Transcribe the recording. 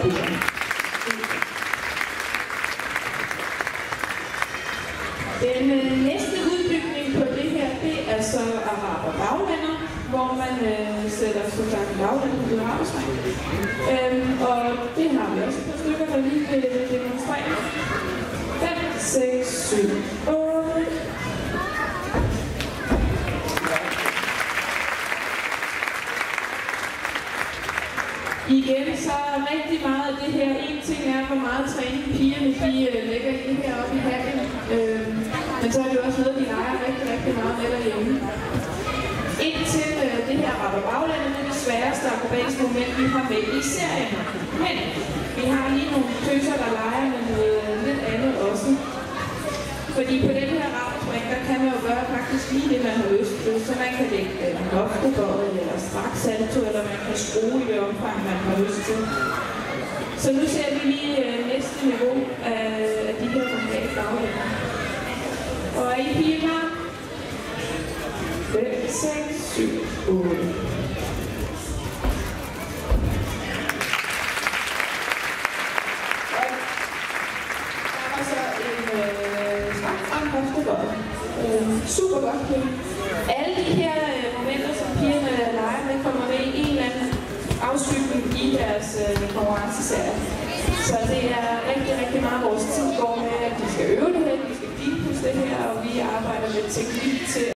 bøgerne. Den næste udbygning på det her, det er så araber baglænder, hvor man sætter sådanne baglænder på arbejdsmarkedet. Og det har vi også på stykker, der lige vil demonstrere. 5, 6, 7, 8. Igen, så er rigtig meget af det her. En ting er, hvor meget træning pigerne lægger i det her oppe i hallen. Men så er det også noget, de leger rigtig, rigtig meget med derhjemme. Indtil det her araber baglænder, det er det sværeste akrobatisk moment, vi har med i serien. Men vi har lige nogle tøser, der leger med noget lidt andet også. Fordi på den her rammespring, der kan man jo gøre faktisk lige det, man har lyst til. Så man kan lægge en hoftebøjet eller straks salto, eller man kan skrue i det omfang, man har lyst til. Så nu ser vi lige næste niveau af de her normale baglænder. Og er I piger klar? 5, 6, 7, 8. Super godt på. Alle de her momenter, som pigerne leger med, kommer med i en eller anden afskygning i deres konkurrenceserie. Så det er rigtig, rigtig meget vores tid går med, at de skal øve det her, de skal finpudse det her, og vi arbejder med teknik til